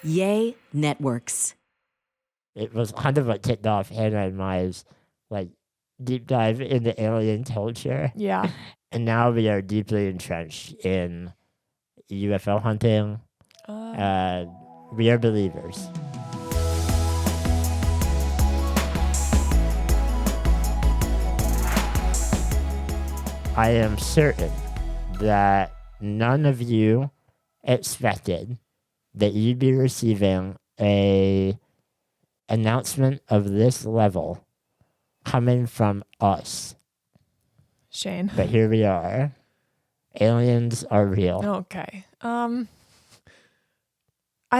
Yay Networks. It was kind of what kicked off Hannah and Maya's deep dive into alien culture. Yeah. And now we are deeply entrenched in UFO hunting. We are believers. I am certain that none of you expected that you'd be receiving a announcement of this level coming from us. Shane. But here we are. Aliens are real. Okay. I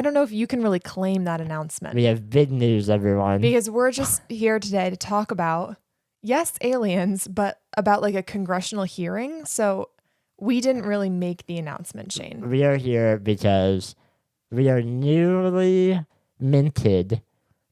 don't know if you can really claim that announcement. We have big news, everyone. Because we're just here today to talk about, yes, aliens, but about like a congressional hearing. So we didn't really make the announcement, Shane. We are here because we are newly minted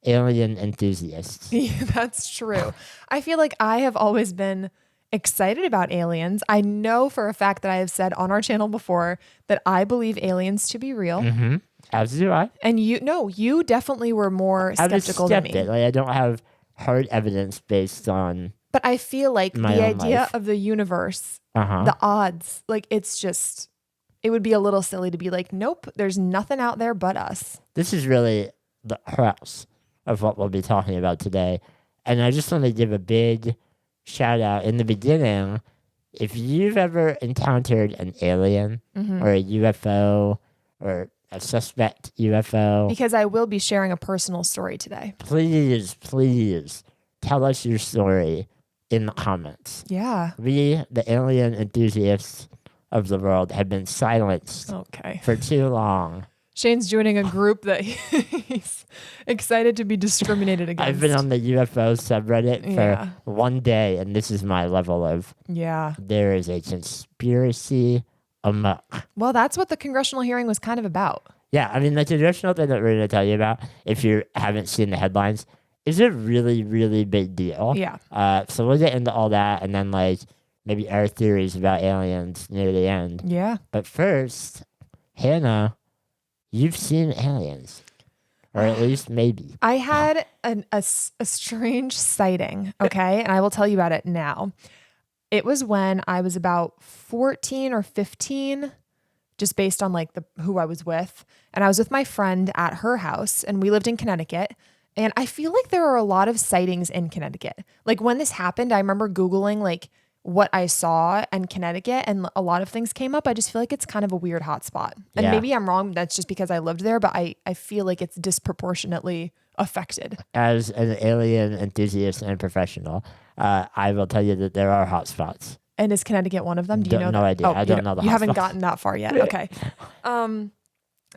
alien enthusiasts. Yeah, that's true. I feel like I have always been excited about aliens. I know for a fact that I have said on our channel before that I believe aliens to be real. Mm-hmm. As do I. And you definitely were more skeptical than me. I don't have hard evidence based on. But I feel like the idea life of the universe, the odds, it would be a little silly to be like, nope, there's nothing out there but us. This is really the crux of what we'll be talking about today. And I just want to give a big shout out in the beginning. If you've ever encountered an alien or a UFO or a suspect UFO. Because I will be sharing a personal story today. Please tell us your story in the comments. Yeah. We, the alien enthusiasts of the world, have been silenced for too long. Shane's joining a group that he's excited to be discriminated against. I've been on the UFO subreddit for one day, and this is my level of, there is a conspiracy amok. Well, that's what the congressional hearing was kind of about. Yeah, I mean, the congressional thing that we're going to tell you about, if you haven't seen the headlines, is a really, really big deal. Yeah. So we'll get into all that, and then, maybe our theories about aliens near the end. Yeah. But first, Hannah, you've seen aliens. Or at least maybe. I had a strange sighting, okay? And I will tell you about it now. It was when I was about 14 or 15, just based on who I was with. And I was with my friend at her house, and we lived in Connecticut. And I feel like there are a lot of sightings in Connecticut. Like when this happened, I remember Googling what I saw in Connecticut, and a lot of things came up. I just feel like it's kind of a weird hotspot. And maybe I'm wrong. That's just because I lived there, but I feel like it's disproportionately affected. As an alien enthusiast and professional, I will tell you that there are hotspots. And is Connecticut one of them? Do you know? No idea. I don't know the hotspots. You haven't gotten that far yet. Okay.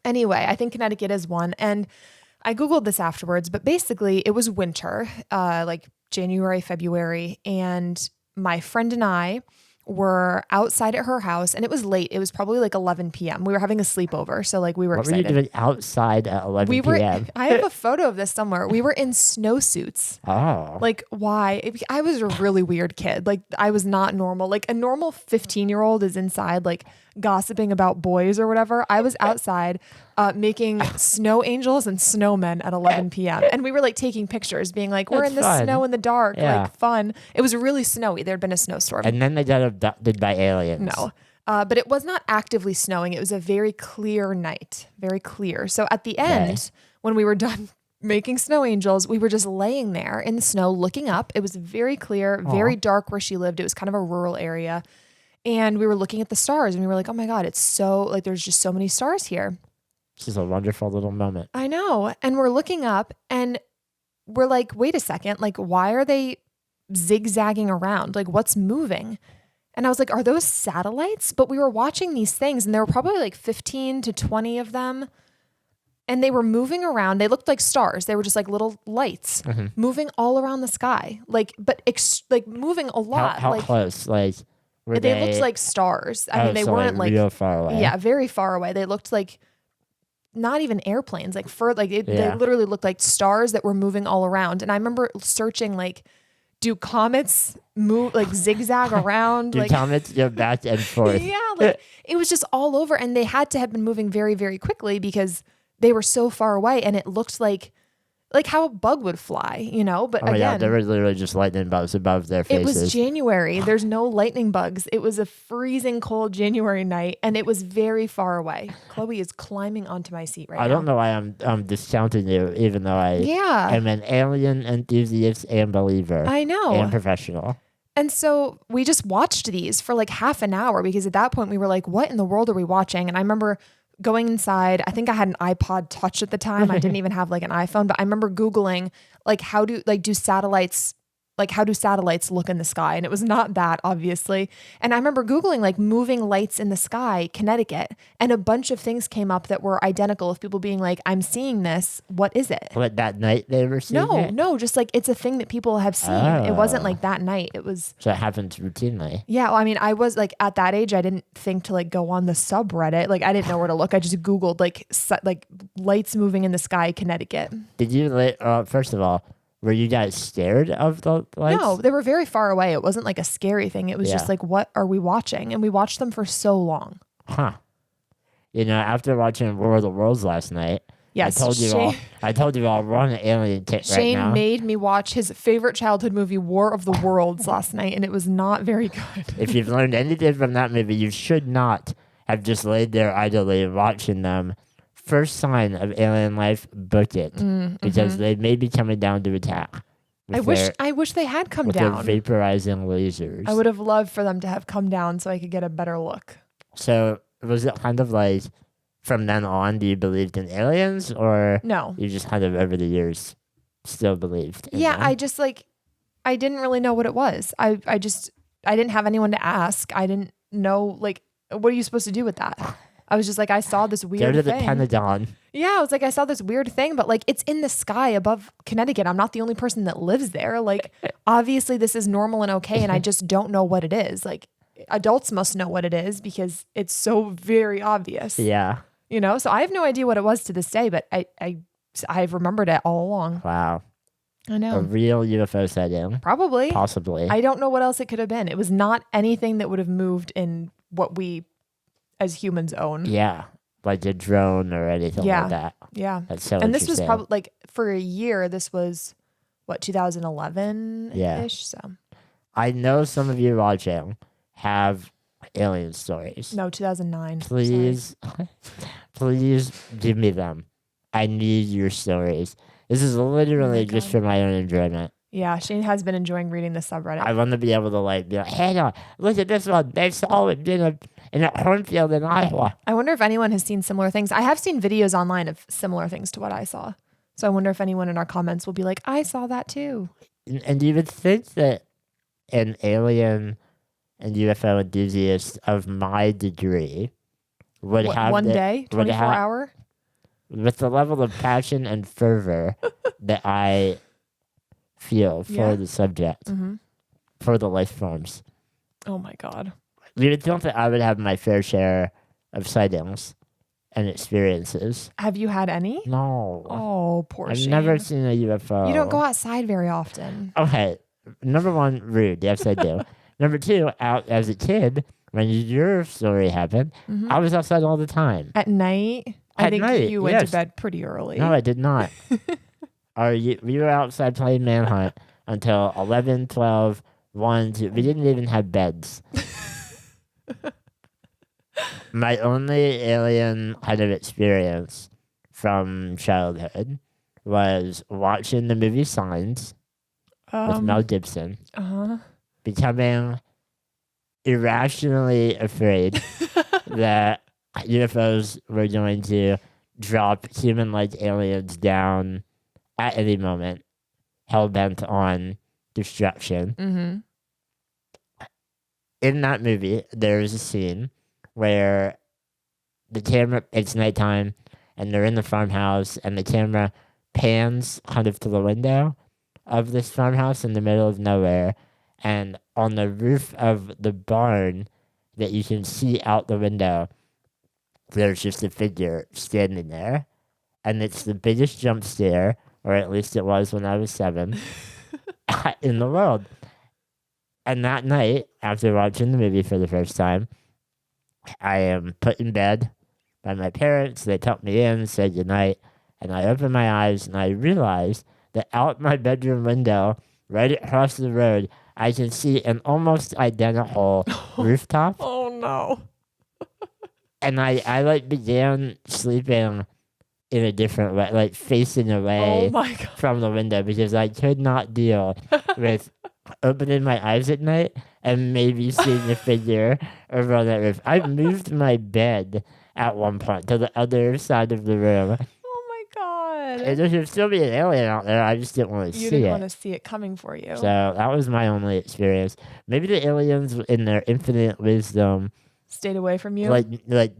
Anyway, I think Connecticut is one. And I Googled this afterwards, but basically it was winter, January, February, and my friend and I were outside at her house, and it was late. It was probably 11 p.m. We were having a sleepover, so we were excited. What were you doing outside at 11 p.m.? I have a photo of this somewhere. We were in snowsuits. Oh. Why? I was a really weird kid. I was not normal. A normal 15-year-old is inside, gossiping about boys or whatever. I was outside making snow angels and snowmen at 11 p.m. And we were taking pictures, being we're in the snow in the dark, fun. It was really snowy. There had been a snowstorm. And then they got abducted by aliens. No. But it was not actively snowing. It was a very clear night, very clear. So at the end, when we were done making snow angels, we were just laying there in the snow looking up. It was very clear, very dark where she lived. It was kind of a rural area. And we were looking at the stars, and we were like, oh my God, it's so, there's just so many stars here. This is a wonderful little moment. I know. And we're looking up, and we're like, wait a second, why are they zigzagging around? What's moving? And I was like, are those satellites? But we were watching these things, and there were probably 15 to 20 of them. And they were moving around. They looked like stars. They were just little lights moving all around the sky. Moving a lot. How close? They looked like stars. I mean, they weren't real far away. Yeah, very far away. They looked like not even airplanes. They literally looked like stars that were moving all around. And I remember searching do comets move zigzag around? Do comets go back and forth? Yeah, it was just all over, and they had to have been moving very, very quickly because they were so far away, and it looked like how a bug would fly, But Oh my God, again, there were literally just lightning bugs above their it faces. was January. There's no lightning bugs. It was a freezing cold January night, and it was very far away. Chloe is climbing onto my seat right now. I don't know why I'm discounting you, even though I am an alien enthusiast and believer. I know. And professional. And so we just watched these for like half an hour because at that point we were like, what in the world are we watching? And I remember going inside. I think I had an iPod Touch at the time. I didn't even have like an iPhone, but I remember Googling like how do satellites look in the sky? And it was not that, obviously. And I remember Googling like moving lights in the sky, Connecticut, and a bunch of things came up that were identical of people being like, I'm seeing this. What is it? What, that night they were seeing it? No, just like it's a thing that people have seen. It wasn't like that night. It was. So it happens routinely. Yeah. Well, I mean, I was like at that age, I didn't think to like go on the subreddit. Like I didn't know where to look. I just Googled like lights moving in the sky, Connecticut. Did you, first of all, were you guys scared of the lights? No, they were very far away. It wasn't like a scary thing. It was just like, what are we watching? And we watched them for so long. Huh. After watching War of the Worlds last night, yes, I told you all, we're on an alien kick right now. Shane made me watch his favorite childhood movie, War of the Worlds, last night, and it was not very good. If you've learned anything from that movie, you should not have just laid there idly watching them. First sign of alien life, book it, because they may be coming down to attack. I wish they had come with down. Their vaporizing lasers. I would have loved for them to have come down so I could get a better look. So was it kind of like from then on, do you believed in aliens, or no? You just kind of over the years still believed in them? I just I didn't really know what it was. I didn't have anyone to ask. I didn't know what are you supposed to do with that? I was just like, I saw this weird thing. Go to the Pentagon. Yeah, I was like, I saw this weird thing, but like it's in the sky above Connecticut. I'm not the only person that lives there. Like, obviously this is normal and okay, and I just don't know what it is. Like, adults must know what it is because it's so very obvious. Yeah. So I have no idea what it was to this day, but I've remembered it all along. Wow. I know. A real UFO sighting. Probably. Possibly. I don't know what else it could have been. It was not anything that would have moved in what we as humans own. Yeah. Like a drone or anything like that. Yeah. That's so And this was interesting. probably like for a year, this was 2011-ish? Yeah. So I know some of you watching have alien stories. no, 2009. Please, please give me them. I need your stories. This is literally just for my own enjoyment. Yeah, Shane has been enjoying reading the subreddit. I want to be able to be like, hey, no, look at this one. They saw it in a cornfield in Iowa. I wonder if anyone has seen similar things. I have seen videos online of similar things to what I saw. So I wonder if anyone in our comments will be like, I saw that too. And you would think that an alien and UFO enthusiast of my degree would have one day, 24-hour? With the level of passion and fervor that I feel for the subject, for the life forms. Oh my God. You would think that I would have my fair share of sightings and experiences. Have you had any? No. Oh, poor I've Shane. never seen a UFO. You don't go outside very often. Okay. Number one, rude. Yes, I do. Number two, out as a kid, when your story happened, I was outside all the time. At night? I think you went to bed pretty early. No, I did not. We were outside playing Manhunt until 11, 12, 1, 2. We didn't even have beds. My only alien kind of experience from childhood was watching the movie Signs with Mel Gibson, becoming irrationally afraid that UFOs were going to drop human-like aliens down at any moment, hell-bent on destruction. In that movie, there is a scene where the camera, it's nighttime, and they're in the farmhouse, and the camera pans kind of to the window of this farmhouse in the middle of nowhere, and on the roof of the barn that you can see out the window, there's just a figure standing there, and it's the biggest jump scare, or at least it was when I was 7, in the world. And that night, after watching the movie for the first time, I am put in bed by my parents. They tucked me in, said goodnight, and I opened my eyes and I realized that out my bedroom window, right across the road, I can see an almost identical rooftop. Oh no. And I like began sleeping in a different way, like facing away Oh my God. from the window because I could not deal with opening my eyes at night and maybe seeing a figure over that roof. I moved my bed at one point to the other side of the room. Oh my God. And there should still be an alien out there. I just didn't want to You see didn't it. want to see it coming for you. So that was my only experience. Maybe the aliens, in their infinite wisdom, Stayed away from you?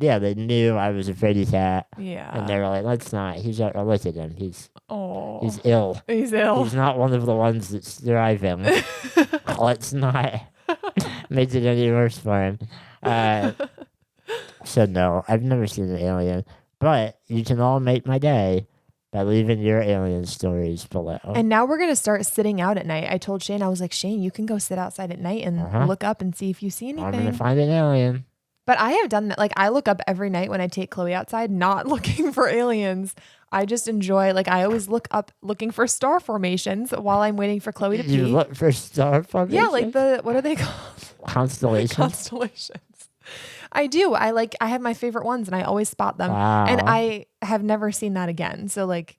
yeah, they knew I was a fraidy cat. Yeah. And they were like, let's not. He's look at him. He's ill. He's ill. He's not one of the ones that's thriving. Let's not make it any worse for him. So no, I've never seen an alien. But you can all make my day by leaving your alien stories below. And now we're going to start sitting out at night. I told Shane, I was like, Shane, you can go sit outside at night and look up and see if you see anything. I'm going to find an alien. But I have done that. Like, I look up every night when I take Chloe outside, not looking for aliens. I just enjoy, like, I always look up looking for star formations while I'm waiting for Chloe to pee. You look for star formations? Yeah, like what are they called? Constellations? Constellations. I do. I have my favorite ones and I always spot them. Wow. And I have never seen that again. So, like,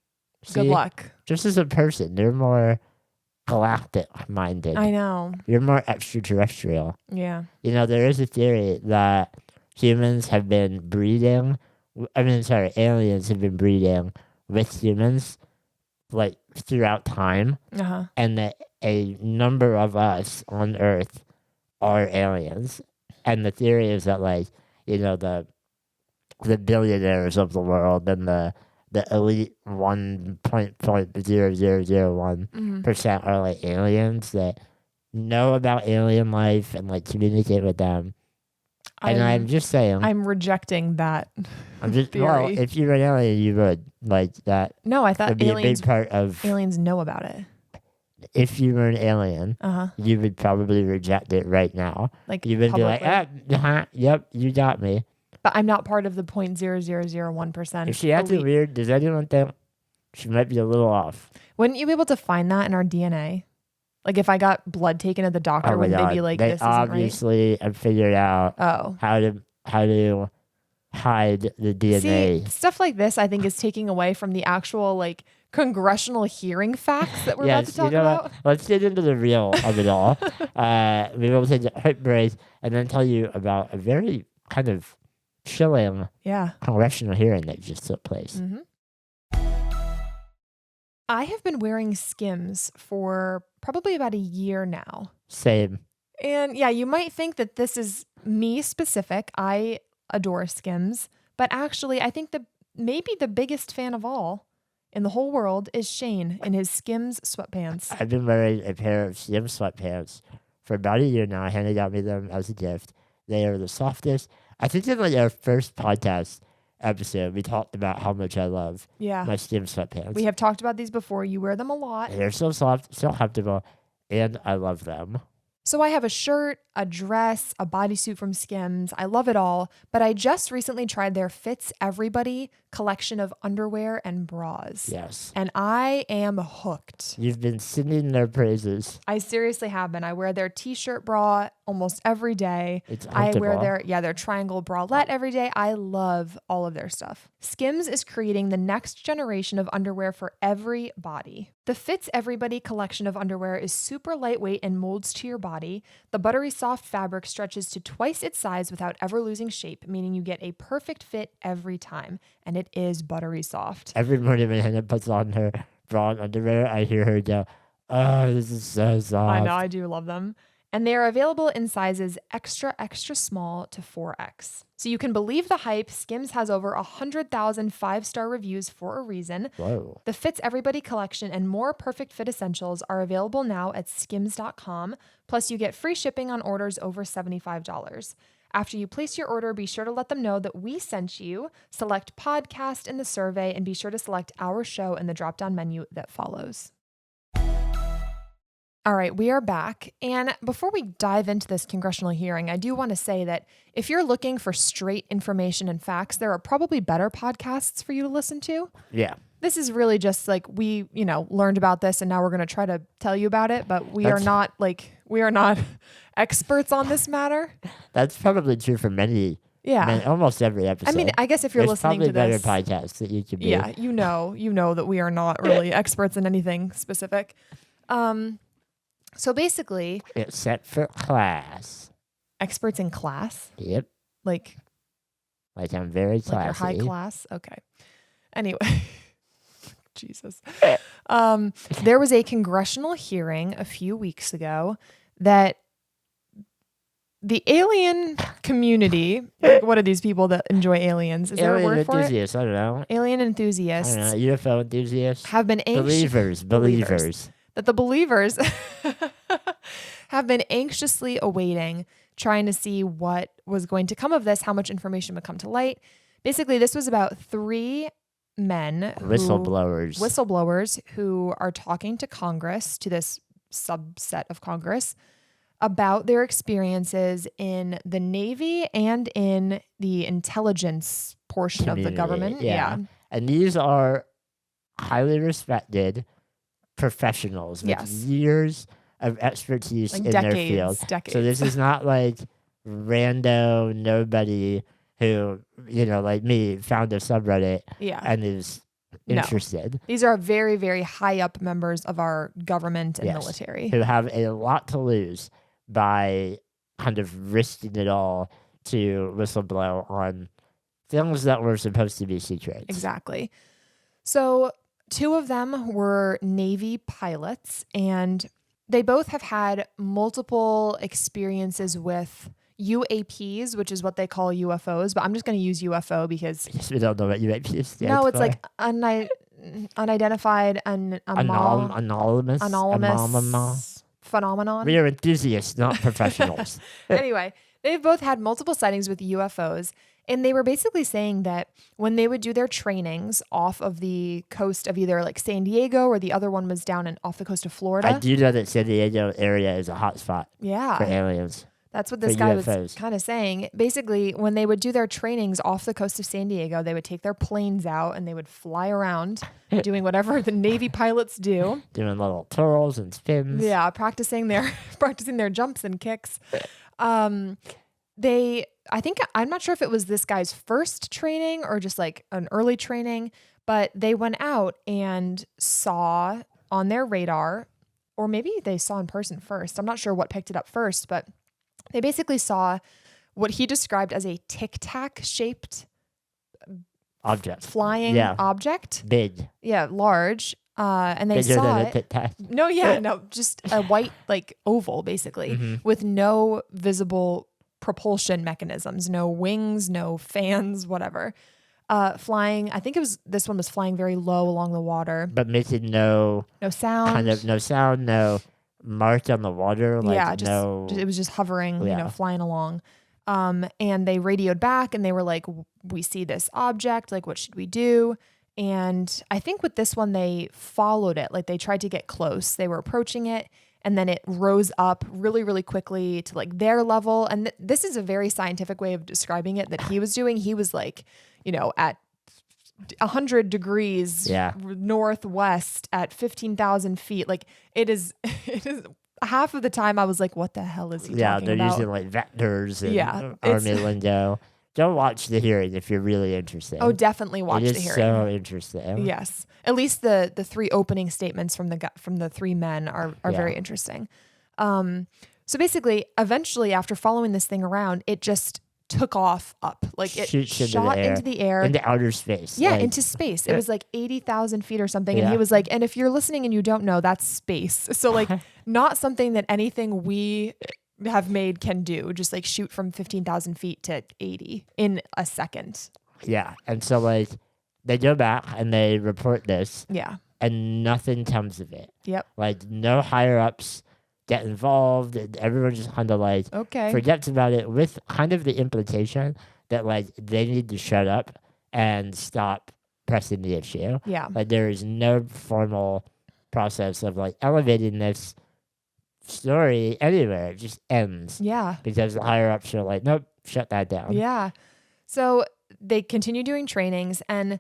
good luck. Just as a person, you're more galactic-minded. I know. You're more extraterrestrial. Yeah. You know, there is a theory that aliens have been breeding with humans, like, throughout time. Uh-huh. And that a number of us on Earth are aliens. And the theory is that, like, you know, the billionaires of the world and the elite 1.0001% are like aliens that know about alien life and like communicate with them. And I'm just saying, I'm rejecting that. Theory. Well, if you were an alien, you would like that. No, I thought would be a big part of aliens know about it. If you were an alien, you would probably reject it right now. Like, you would publicly. be like, yep, you got me. But I'm not part of the 0.0001%. If she acted weird, does anyone think she might be a little off? Wouldn't you be able to find that in our DNA? Like, if I got blood taken at the doctor, wouldn't they be like, they this isn't right? obviously have figured out how to hide the DNA. See, stuff like this, I think, is taking away from the actual, like, congressional hearing facts that we're about to talk about. What? Let's get into the real of it all. Maybe we'll take a quick break and then tell you about a very kind of chilling congressional hearing that just took place. Mm-hmm. I have been wearing SKIMS for probably about a year now. Same. And yeah, you might think that this is me specific. I adore SKIMS, but actually I think maybe the biggest fan of all in the whole world is Shane in his SKIMS sweatpants. I've been wearing a pair of SKIMS sweatpants for about a year now. Hannah got me them as a gift. They are the softest. I think in like our first podcast episode, we talked about how much I love my SKIMS sweatpants. We have talked about these before. You wear them a lot. They're so soft, so comfortable, and I love them. So I have a shirt, a dress, a bodysuit from SKIMS. I love it all, but I just recently tried their Fits Everybody collection of underwear and bras. Yes. And I am hooked. You've been singing their praises. I seriously have been. I wear their t-shirt bra almost every day. It's I wear their triangle bralette every day. I love all of their stuff. SKIMS is creating the next generation of underwear for every body. The Fits Everybody collection of underwear is super lightweight and molds to your body. The buttery soft fabric stretches to twice its size without ever losing shape, meaning you get a perfect fit every time. And it is buttery soft. Every morning when Hannah puts on her bra and underwear, I hear her go, oh, this is so soft. I know, I do love them. And they are available in sizes extra, extra small to 4X. So you can believe the hype. SKIMS has over 100,000 5-star reviews for a reason. Whoa. The Fits Everybody collection and more perfect fit essentials are available now at skims.com. Plus, you get free shipping on orders over $75. After you place your order, be sure to let them know that we sent you. Select podcast in the survey and be sure to select our show in the drop-down menu that follows. All right, we are back. And before we dive into this congressional hearing, I do want to say that if you're looking for straight information and facts, there are probably better podcasts for you to listen to. Yeah. This is really just like we, learned about this and now we're going to try to tell you about it, but we are not experts on this matter. That's probably true for many. Yeah. Almost every episode. I mean, I guess if you're listening to this, probably better podcasts that you could be. Yeah, you know that we are not really experts in anything specific. So basically, Except for class. experts in class, Yep. like I'm very classy. like your high class. Okay. Anyway, Jesus. There was a congressional hearing a few weeks ago that the alien community, like what are these people that enjoy aliens? Is there a Alien word for it? enthusiasts, I don't know. Alien enthusiasts I don't know. UFO enthusiasts. have been anxious. Believers. That the believers have been anxiously awaiting, trying to see what was going to come of this, how much information would come to light. Basically, this was about 3 men, whistleblowers who are talking to Congress, to this subset of Congress, about their experiences in the Navy and in the intelligence portion of the government. Yeah. And these are highly respected professionals with Yes. years of expertise Like in their field. decades. So this is not like rando nobody who, like me, found a subreddit Yeah. and is No. interested. These are very, very high up members of our government and Yes. military. Who have a lot to lose by kind of risking it all to whistleblow on things that were supposed to be secrets. Exactly. So 2 of them were Navy pilots, and they both have had multiple experiences with UAPs, which is what they call UFOs, but I'm just going to use UFO because We don't know what UAP stands no, it's for. like unidentified, Anonymous. phenomenon. We are enthusiasts, not professionals. Anyway, they've both had multiple sightings with UFOs, and they were basically saying that when they would do their trainings off of the coast of either like San Diego or the other one was down off the coast of Florida. I do know that San Diego area is a hot spot for Yeah, aliens. that's what this for guy was UFOs. kind of saying. Basically, when they would do their trainings off the coast of San Diego, they would take their planes out and they would fly around doing whatever the Navy pilots do. Doing little twirls and spins. Yeah, practicing their jumps and kicks. I'm not sure if it was this guy's first training or just like an early training, but they went out and saw on their radar, or maybe they saw in person first. I'm not sure what picked it up first, but they basically saw what he described as a tic-tac shaped Object. flying Yeah. object. Big. Yeah, large. And they Bigger saw than a it. Tic Tac. No, just a white like oval basically with no visible propulsion mechanisms, no wings, no fans, whatever. Flying, I think this one was flying very low along the water. But making no sound. no sound, no mark on the water. Like Yeah, no. it was just hovering, Yeah. flying along. And they radioed back and they were like, we see this object, like what should we do? And I think with this one, they followed it. Like they tried to get close. They were approaching it and then it rose up really, really quickly to like their level. And this is a very scientific way of describing it that he was doing. He was like, at 100 degrees northwest at 15,000 feet. Like it is half of the time I was like, what the hell is he talking about? Yeah, they're using like vectors and it's- army lingo. Don't watch the hearing if you're really interested. Oh, so watch the hearing. So interesting. Yes, at least the 3 opening statements from the 3 men are very interesting. So basically, eventually, after following this thing around, it just took off up, like it Shoots shot into the air, into outer space. yeah, like, into space. It was like 80,000 feet or something, and Yeah. he was like, "And if you're listening and you don't know, that's space." So like, not something that anything we have made can do. Just like shoot from 15,000 feet to 80 in a second. Yeah, and so like they go back and they report this, Yeah. and nothing comes of it. Yep. Like no higher ups get involved, and everyone just kind of like Okay. forgets about it, with kind of the implication that like they need to shut up and stop pressing the issue. Yeah. Like there is no formal process of like elevating this story anywhere. It just ends Yeah. because the higher ups are like, nope, shut that down. Yeah. So they continue doing trainings, and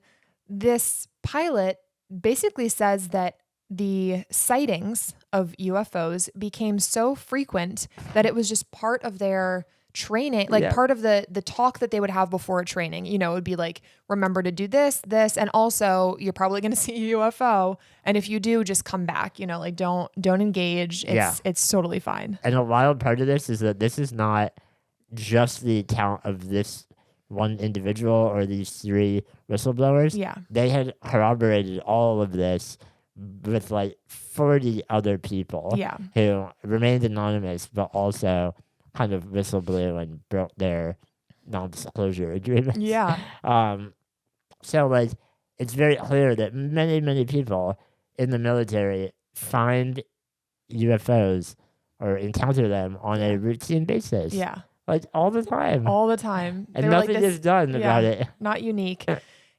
this pilot basically says that the sightings of UFOs became so frequent that it was just part of their training, like Yeah. part of the talk that they would have before a training. You know, it would be like, remember to do this, and also you're probably going to see a UFO, and if you do, just come back. You know, like don't engage. It's totally fine. And a wild part of this is that this is not just the account of this one individual or these 3 whistleblowers. Yeah. They had corroborated all of this with like 40 other people Yeah. who remained anonymous, but also kind of whistleblew and broke their non-disclosure agreements. Yeah. So like it's very clear that many people in the military find UFOs or encounter them on a routine basis. Yeah. Like all the time. All the time. And They were like, nothing this- is done about it. Not unique.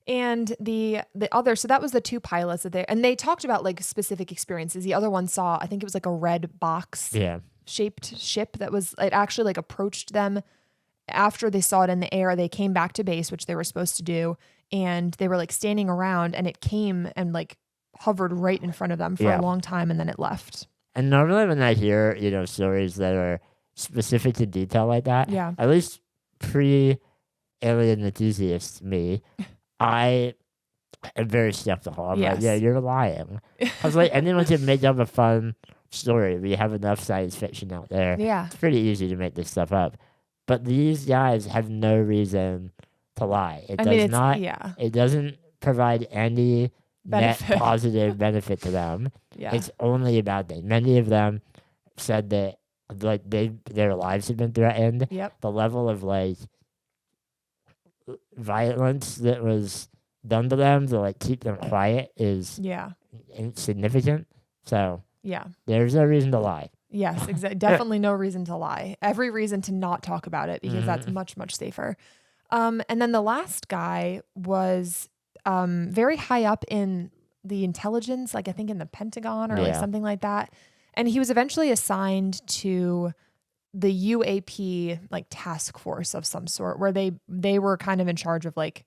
And the other, so that was the 2 pilots that they talked about like specific experiences. The other one saw, I think it was like a red box Yeah. shaped ship that was, it actually like approached them after they saw it in the air. They came back to base, which they were supposed to do. And they were like standing around, and it came and like hovered right in front of them for Yeah. a long time, and then it left. And normally when I hear, stories that are specific to detail like that, Yeah. at least pre-alien enthusiast me, I am very skeptical. I'm like, Yes. yeah, you're lying. I was like, anyone can make up a fun story. We have enough science fiction out there. Yeah. It's pretty easy to make this stuff up. But these guys have no reason to lie. It I does mean, it's, not. yeah. It doesn't provide any Benefit. net positive benefit to them. Yeah. It's only a bad thing. Many of them said that like their lives have been threatened. Yep. The level of like violence that was done to them to like keep them quiet is Yeah. insignificant. So Yeah. there's no reason to lie. Yes, exactly. Definitely no reason to lie. Every reason to not talk about it, because that's Mm-hmm. much safer. And then the last guy was very high up in the intelligence, like I think in the Pentagon or like Yeah. something like that. And he was eventually assigned to the UAP like task force of some sort, where they were kind of in charge of like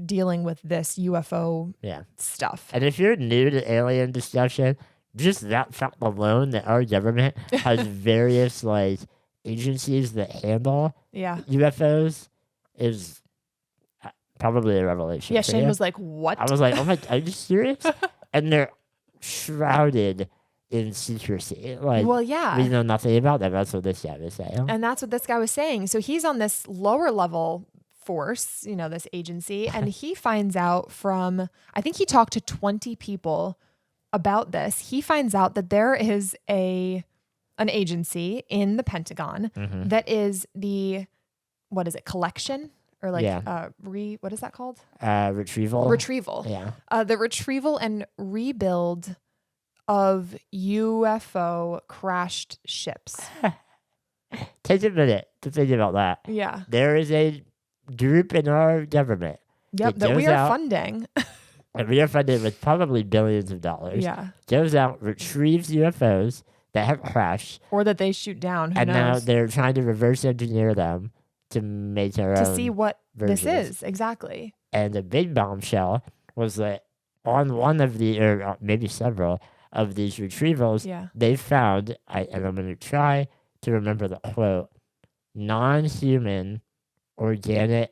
dealing with this UFO Yeah. stuff. And if you're new to alien discussion, just that fact alone that our government has various like agencies that handle Yeah. UFOs is probably a revelation. Yeah. for Shane you. was like, what? I was like, oh my, are you serious? And they're shrouded in secrecy. Like, well, yeah. we know nothing about them. That's what this guy was saying. And that's what this guy was saying. So he's on this lower level force, this agency, and he finds out from, I think he talked to 20 people about this. He finds out that there is an agency in the Pentagon Mhm. that is the, what is it, collection? Or like, Yeah. what is that called? Retrieval. Retrieval. Yeah. The retrieval and rebuild of UFO crashed ships. Take a minute to think about that. Yeah. There is a group in our government Yep. It That we goes are out- funding. and we are funded with probably billions of dollars. Yeah. Goes out, retrieves UFOs that have crashed, Or that they shoot down. Who and now knows? they're trying to reverse engineer them to make their To own. see what this versions. is. Exactly. And the big bombshell was that on one of the, or maybe several of these retrievals, Yeah. they found, and I'm going to try to remember the quote, non-human organic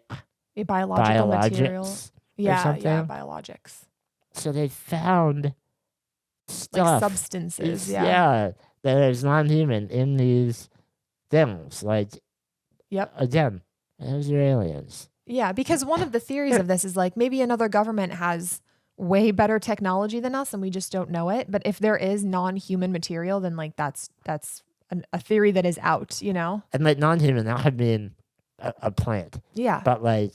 Biological material. biologics. Yeah. something. Yeah. Biologics. So they found stuff. Like substances. Yeah. Yeah, that is non-human in these things. Like, Yep. again, those are aliens. Yeah. Because one of the theories of this is like maybe another government has way better technology than us and we just don't know it. But if there is non-human material, then like that's a theory that is out, And like non-human, that would mean a plant. Yeah. But like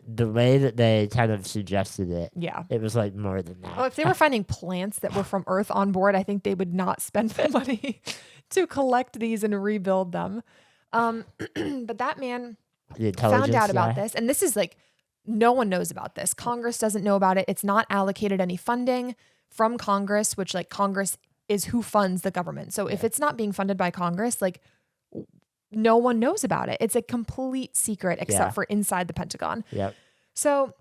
the way that they kind of suggested it, Yeah. it was like more than that. Oh, if they were finding plants that were from Earth on board, I think they would not spend the money to collect these and rebuild them. But that man The intelligence found out about guy. this. And this is like, no one knows about this. Congress doesn't know about it. It's not allocated any funding from Congress, which like Congress is who funds the government. So if it's not being funded by Congress, like no one knows about it. It's a complete secret except for inside the Pentagon. Yep. So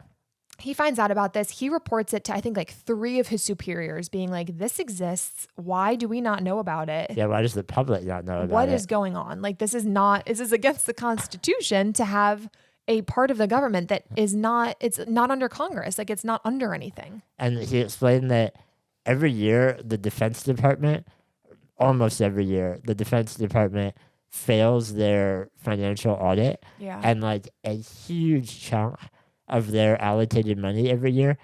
he finds out about this. He reports it to, I think, like 3 of his superiors being like, this exists. Why do we not know about it? Yeah, why does the public not know about it? What is going on? Like, this is against the Constitution to have a part of the government that is not, it's not under Congress. Like, it's not under anything. And he explained that every year, the Defense Department, almost every year, the Defense Department fails their financial audit. Yeah. And like a huge chunk of their allocated money every year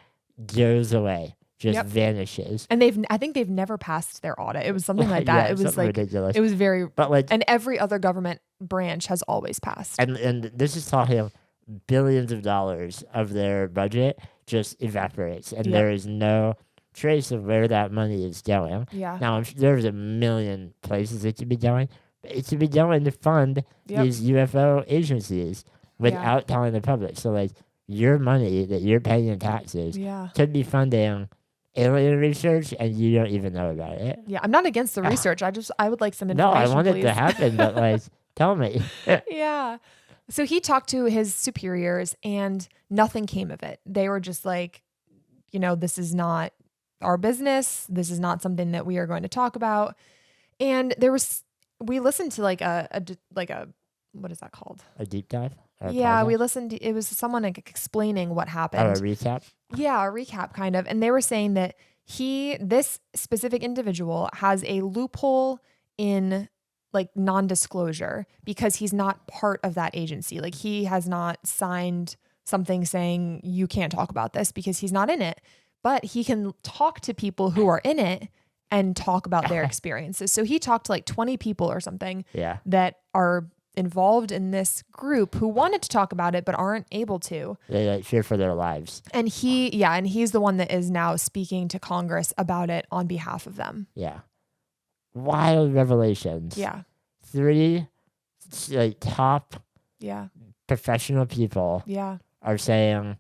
goes away, just vanishes. And I think they've never passed their audit. It was something like that. Yeah, it was like ridiculous. It was very, but like, and every other government branch has always passed. And this is talking billions of dollars of their budget just evaporates, and there is no trace of where that money is going. Yeah. Now, I'm sure there's a million places it could be going, but it should be going to fund these UFO agencies without telling the public. So like, your money that you're paying in taxes could be funding alien research, and you don't even know about it. Yeah, I'm not against the research. I would like some information. No, I want please. it to happen, but like, tell me. Yeah. So he talked to his superiors, and nothing came of it. They were just like, this is not our business. This is not something that we are going to talk about. And we listened to like a what is that called? A deep dive? Yeah, we listened. It was someone like explaining what happened. Oh, a recap? Yeah, a recap kind of. And they were saying that this specific individual has a loophole in like non-disclosure because he's not part of that agency. Like he has not signed something saying you can't talk about this because he's not in it, but he can talk to people who are in it and talk about their experiences. So he talked to like 20 people or something that are involved in this group who wanted to talk about it but aren't able to. They like fear for their lives. And he's the one that is now speaking to Congress about it on behalf of them. Yeah. Wild revelations. Yeah. 3 like top professional people are saying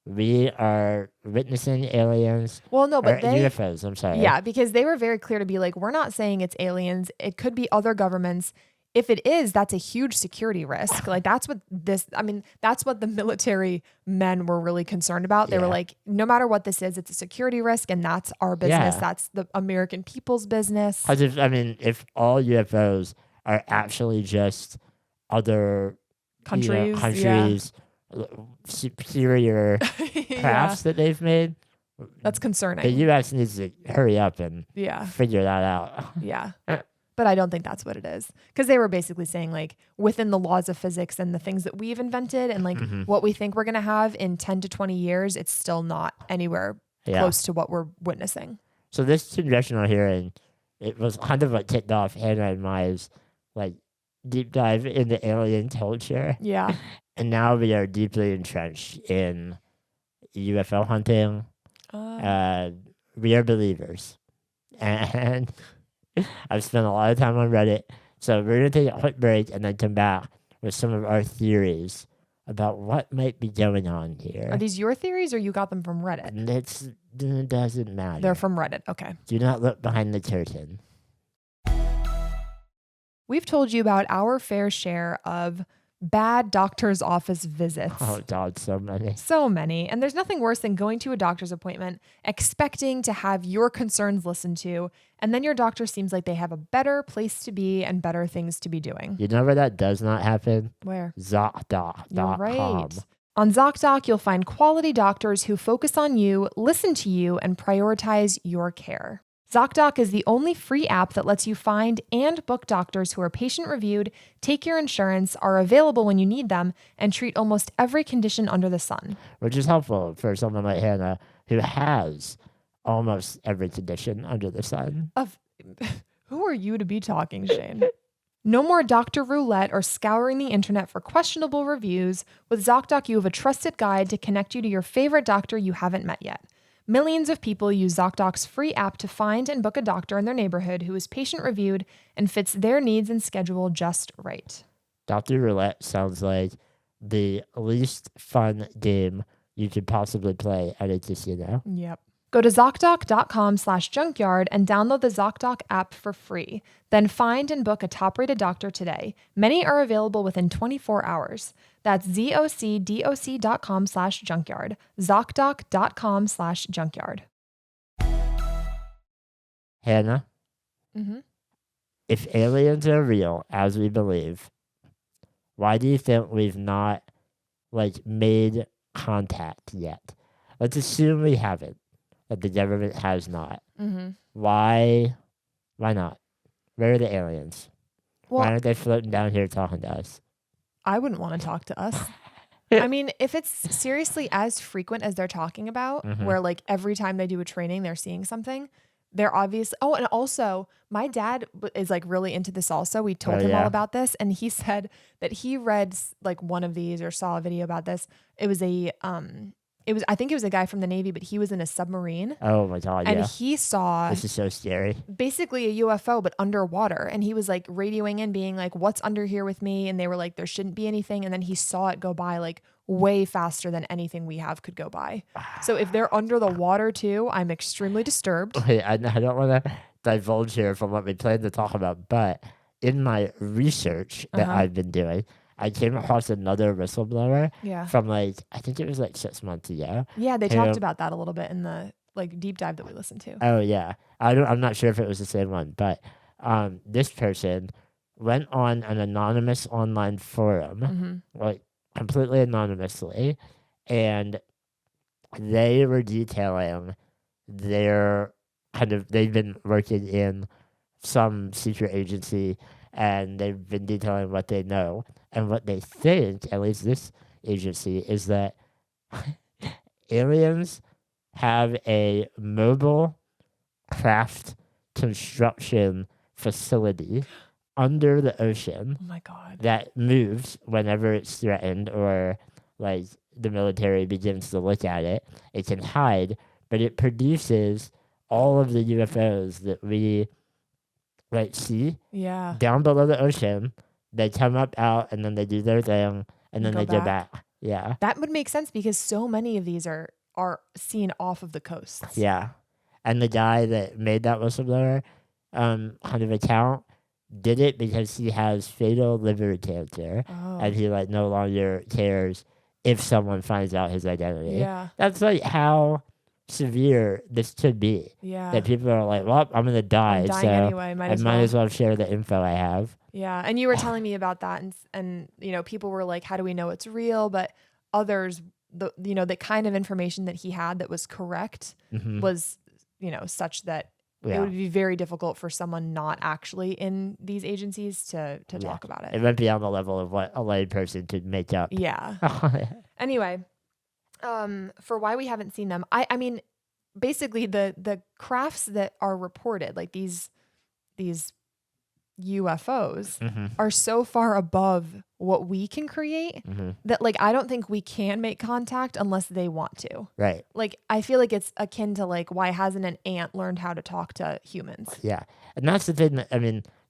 we are witnessing aliens. Well, no, but UFOs, I'm sorry. Yeah, because they were very clear to be like, we're not saying it's aliens. It could be other governments. If it is, that's a huge security risk. Like that's what the military men were really concerned about. They were like, no matter what this is, it's a security risk, and that's our business. That's the American people's business. If all UFOs are actually just other countries, superior crafts that they've made, that's concerning. The U.S. needs to hurry up and figure that out. Yeah. But I don't think that's what it is. Because they were basically saying like within the laws of physics and the things that we've invented and like what we think we're going to have in 10 to 20 years, it's still not anywhere close to what we're witnessing. So this congressional hearing, it was kind of what kicked off Hannah and Maya's like deep dive into alien culture. Yeah. And now we are deeply entrenched in UFO hunting. We are believers. And I've spent a lot of time on Reddit. So we're going to take a quick break and then come back with some of our theories about what might be going on here. Are these your theories or you got them from Reddit? It doesn't matter. They're from Reddit. Okay. Do not look behind the curtain. We've told you about our fair share of bad doctor's office visits. Oh, God, so many. So many. And there's nothing worse than going to a doctor's appointment, expecting to have your concerns listened to, and then your doctor seems like they have a better place to be and better things to be doing. You know where that does not happen? Where? ZocDoc.com. You're right. On ZocDoc, you'll find quality doctors who focus on you, listen to you, and prioritize your care. ZocDoc is the only free app that lets you find and book doctors who are patient-reviewed, take your insurance, are available when you need them, and treat almost every condition under the sun. Which is helpful for someone like Hannah, who has almost every condition under the sun. Who are you to be talking, Shane? No more doctor roulette or scouring the internet for questionable reviews. With ZocDoc, you have a trusted guide to connect you to your favorite doctor you haven't met yet. Millions of people use ZocDoc's free app to find and book a doctor in their neighborhood who is patient-reviewed and fits their needs and schedule just right. Dr. Roulette sounds like the least fun game you could possibly play at a casino. Yep. Go to ZocDoc.com/junkyard and download the ZocDoc app for free. Then find and book a top-rated doctor today. Many are available within 24 hours. That's ZocDoc.com/junkyard. ZocDoc.com/junkyard. Hannah, Mm-hmm. if aliens are real, as we believe, why do you think we've not, made contact yet? Let's assume we haven't, that the government has not. Mm-hmm. Why not? Where are the aliens? Well, Why aren't they floating down here talking to us? I wouldn't want to talk to us. I mean, if it's seriously as frequent as they're talking about, where every time they do a training, they're seeing something, they're obvious. Oh, and also my dad is really into this also. We told him all about this, and he said that he read one of these or saw a video about this. It was I think it was a guy from the Navy, but he was in a submarine. Oh my God, and yeah. he saw This is so scary. basically a UFO, but underwater. And he was radioing in being what's under here with me? And they were there shouldn't be anything. And then he saw it go by way faster than anything we have could go by. So if they're under the water too, I'm extremely disturbed. Wait, I don't want to divulge here from what we plan to talk about, but in my research that I've been doing, I came across another whistleblower from I think it was 6 months ago. Yeah, they talked about that a little bit in the deep dive that we listened to. Oh yeah, I'm not sure if it was the same one, but this person went on an anonymous online forum, completely anonymously, and they were detailing their they've been working in some secret agency, and they've been detailing what they know. And what they think, at least this agency, is that aliens have a mobile craft construction facility under the ocean. Oh my God. That moves whenever it's threatened or the military begins to look at it. It can hide, but it produces all of the UFOs that we see down below the ocean. They come up out and then they do their thing and then they go back. Yeah. That would make sense because so many of these are seen off of the coasts. Yeah. And the guy that made that whistleblower account did it because he has fatal liver cancer and he no longer cares if someone finds out his identity. Yeah. That's how severe this could be. Yeah. That people are well, I'm going to die. I'm dying so anyway. I might as well share the info I have. Yeah. And you were telling me about that and people were how do we know it's real? But others, the kind of information that he had that was correct was, such that it would be very difficult for someone not actually in these agencies to talk about it. It went beyond the level of what a lay person could make up. Yeah. Anyway, for why we haven't seen them, I mean, basically the crafts that are reported, these UFOs are so far above what we can create that I don't think we can make contact unless they want to. Right. I feel it's akin to why hasn't an ant learned how to talk to humans? Yeah. And that's the thing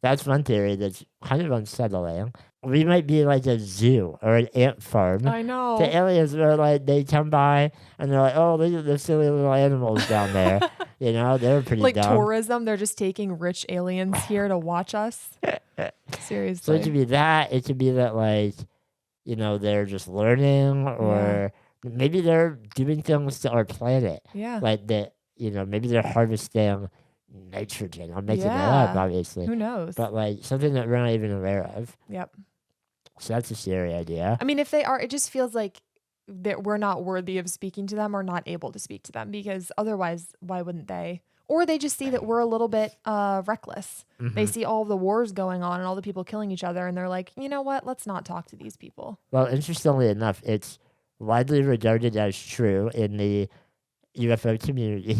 that's one theory that's kind of unsettling. We might be a zoo or an ant farm. I know. The aliens where they come by and they're oh, look at the silly little animals down there. They're pretty dumb. Tourism, they're just taking rich aliens here to watch us. Seriously. So it could be that. It could be that they're just learning or maybe they're doing things to our planet. Yeah. That, maybe they're harvesting nitrogen. I'm making that up, obviously. Who knows? But something that we're not even aware of. Yep. So that's a scary idea. I mean, if they are, it just feels that we're not worthy of speaking to them or not able to speak to them because otherwise, why wouldn't they? Or they just see that we're a little bit reckless. They see all the wars going on and all the people killing each other, and they're like, you know what? Let's not talk to these people. Well, interestingly enough, it's widely regarded as true in the UFO community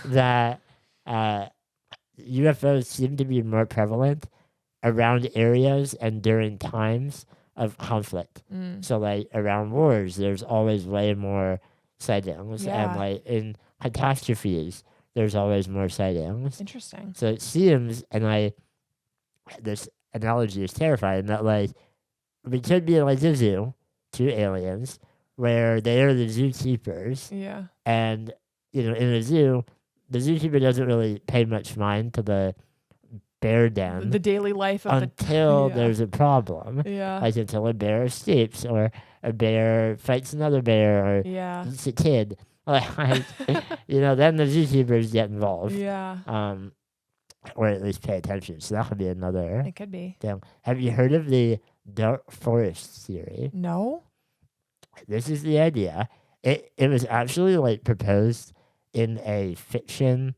that UFOs seem to be more prevalent around areas and during times of conflict. So around wars, there's always way more sightings. And in catastrophes, there's always more sightings. Interesting. So it seems, and this analogy is terrifying, that we could be a zoo to aliens where they are the zookeepers. Yeah. And in a zoo, the zookeeper doesn't really pay much mind to the bear den The daily life of until yeah. there's a problem. Yeah. Like until a bear escapes or a bear fights another bear or Yeah. eats a kid. Like, then the zookeepers get involved. Yeah. Or at least pay attention. So that could be another It could be. thing. Have you heard of the dark forest theory? No. This is the idea. It was actually like proposed in a fiction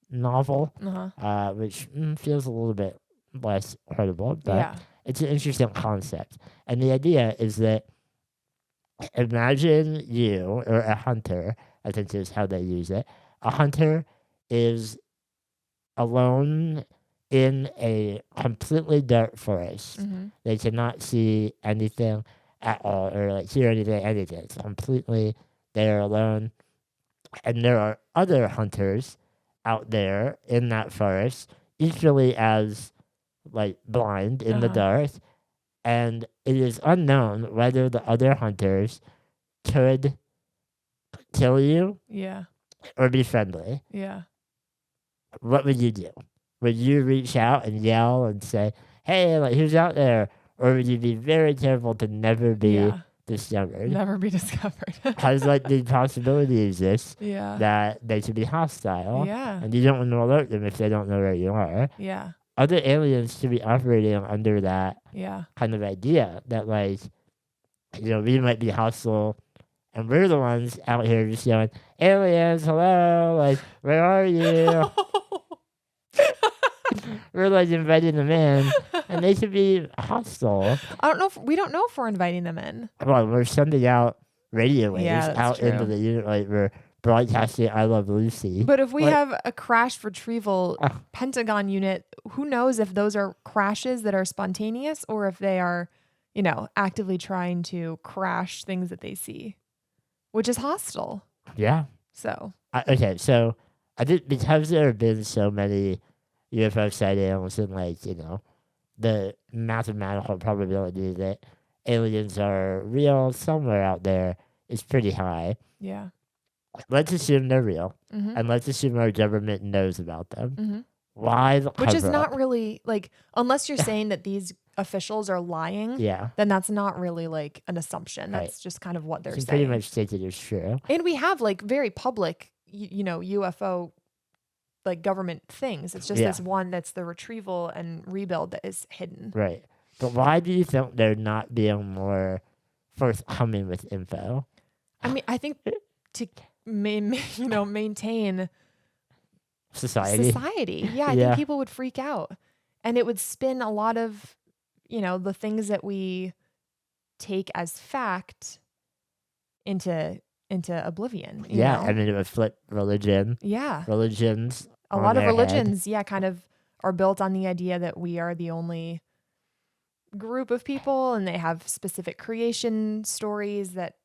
novel, Uh-huh. which feels a little bit less credible, but Yeah. it's an interesting concept. And the idea is that imagine you or a hunter, I think is how they use it. A hunter is alone in a completely dark forest. Mm-hmm. They cannot see anything at all or like hear anything. It's completely, they're alone. And there are other hunters out there in that forest, equally as like blind in the dark. And it is unknown whether the other hunters could kill you Yeah. or be friendly. Yeah. What would you do? Would you reach out and yell and say, hey, like, who's out there? Or would you be very careful to never be discovered? Never be discovered. Because, like, the possibility exists Yeah. that they could be hostile. Yeah. And you don't want to alert them if they don't know where you are. Yeah. Other aliens should be operating under that Yeah. kind of idea that, like, we might be hostile. And we're the ones out here just yelling, aliens, hello, like, where are you? We're like inviting them in, and they could be hostile. I don't know. We don't know if we're inviting them in. Well, we're sending out radio waves Yeah, that's out true. into the unit. Like we're broadcasting "I Love Lucy." But if we Like- have a crash retrieval Pentagon unit, who knows if those are crashes that are spontaneous or if they are, actively trying to crash things that they see, which is hostile. Yeah. So. Okay, so I think because there have been so many UFO sightings and the mathematical probability that aliens are real somewhere out there is pretty high. Yeah. Let's assume they're real, Mm-hmm. and let's assume our government knows about them. Mm-hmm. Why the Which is cover-up? not really unless you're saying that these officials are lying, Yeah. then that's not really like an assumption. Right. That's just kind of what they're You can saying. pretty much take it as true. And we have very public, UFO government things. It's just Yeah. this one that's the retrieval and rebuild that is hidden. Right. But why do you think they're not being more forthcoming with info? I mean, I think to maintain Society. Yeah, I Yeah. think people would freak out, and it would spin a lot of the things that we take as fact into oblivion. you Yeah, know? I mean, it would flip religion. Yeah. Religions. A on lot of their head. religions, kind of are built on the idea that we are the only group of people, and they have specific creation stories that,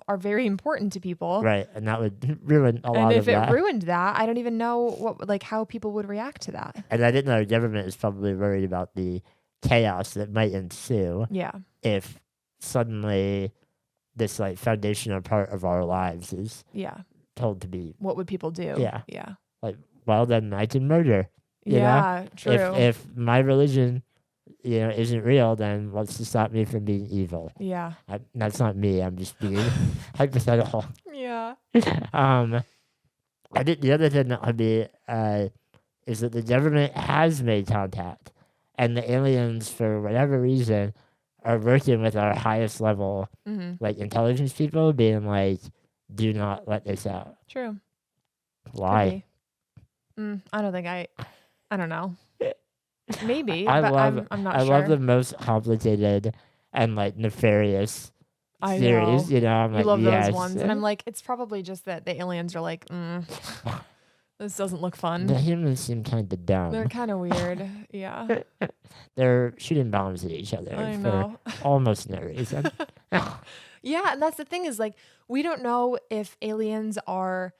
are very important to people. Right, and that would ruin a lot And of if that. it ruined that, I don't even know how people would react to that. And I didn't know the government is probably worried about the chaos that might ensue Yeah. if suddenly this foundational part of our lives is Yeah. told to be What would people do? Yeah. Yeah. well, then I can murder. You know? Yeah. True. If my religion, isn't real, then what's to stop me from being evil? Yeah. That's not me. I'm just being hypothetical. Yeah. I think the other thing that would be is that the government has made contact, and the aliens, for whatever reason, are working with our highest level, Mm-hmm. intelligence people, being like, "Do not let this out." True. Why? I don't think I don't know. Maybe, I but love. I'm not I sure. love the most complicated and nefarious I theories. know. I'm You like, love yes. those ones, and I'm like, it's probably just that the aliens are like, this doesn't look fun. The humans seem kind of dumb. They're kind of weird. Yeah, They're shooting bombs at each other I for know. almost no reason. Yeah, and that's the thing is we don't know if aliens are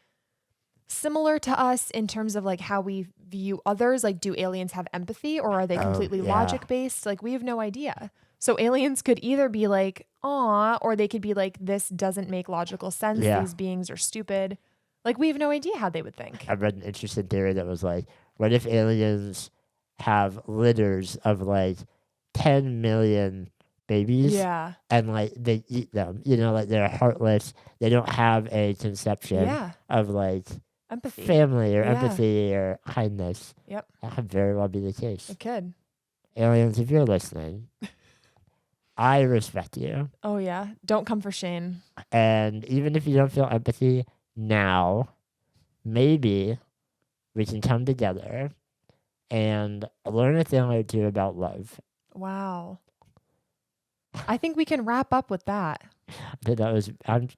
similar to us in terms of how we view others. Do aliens have empathy, or are they completely yeah. logic based? We have no idea. So aliens could either be like, aw, or they could be like, this doesn't make logical sense. Yeah. These beings are stupid. Like, we have no idea how they would think. I read an interesting theory that was like, what if aliens have litters of like 10 million babies? Yeah. And like they eat them, like they're heartless. They don't have a conception Yeah. of like Empathy. family or Yeah. empathy or kindness. Yep. That could very well be the case. It could. Aliens, if you're listening, I respect you. Oh, yeah. Don't come for Shane. And even if you don't feel empathy now, maybe we can come together and learn a thing or two about love. Wow. I think we can wrap up with that. I'm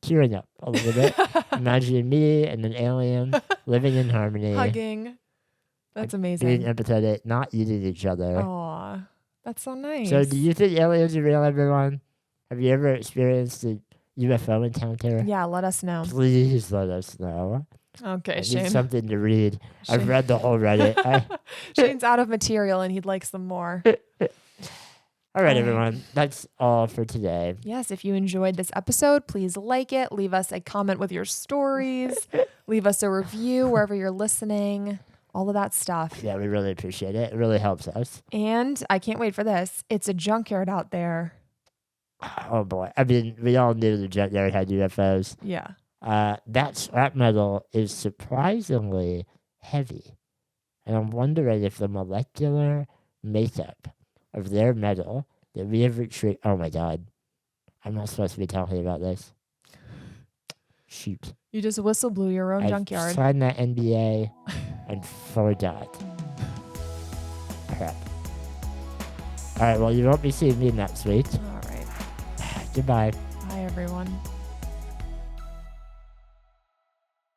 tearing up a little bit. Imagining me and an alien living in harmony. Hugging. That's being amazing. empathetic, not eating each other. Aw. That's so nice. So do you think aliens are real, everyone? Have you ever experienced a UFO encounter? Yeah, let us know. Please let us know. Okay, I need Shane. something to read. Shane. I've read the whole Reddit. Shane's out of material and he'd like some more. All right, everyone. That's all for today. Yes, if you enjoyed this episode, please like it. Leave us a comment with your stories. Leave us a review wherever you're listening. All of that stuff. Yeah, we really appreciate it. It really helps us. And I can't wait for this. It's a junkyard out there. Oh, boy. I mean, we all knew the Junkyard had UFOs. Yeah. That scrap metal is surprisingly heavy. And I'm wondering if the molecular makeup of their metal that we have retrieved. Oh, my God. I'm not supposed to be talking about this. Shoot. You just whistle blew your own I junkyard. signed that NDA and forgot. Crap. All right, well, you won't be seeing me next week. All right. Goodbye. Bye, everyone.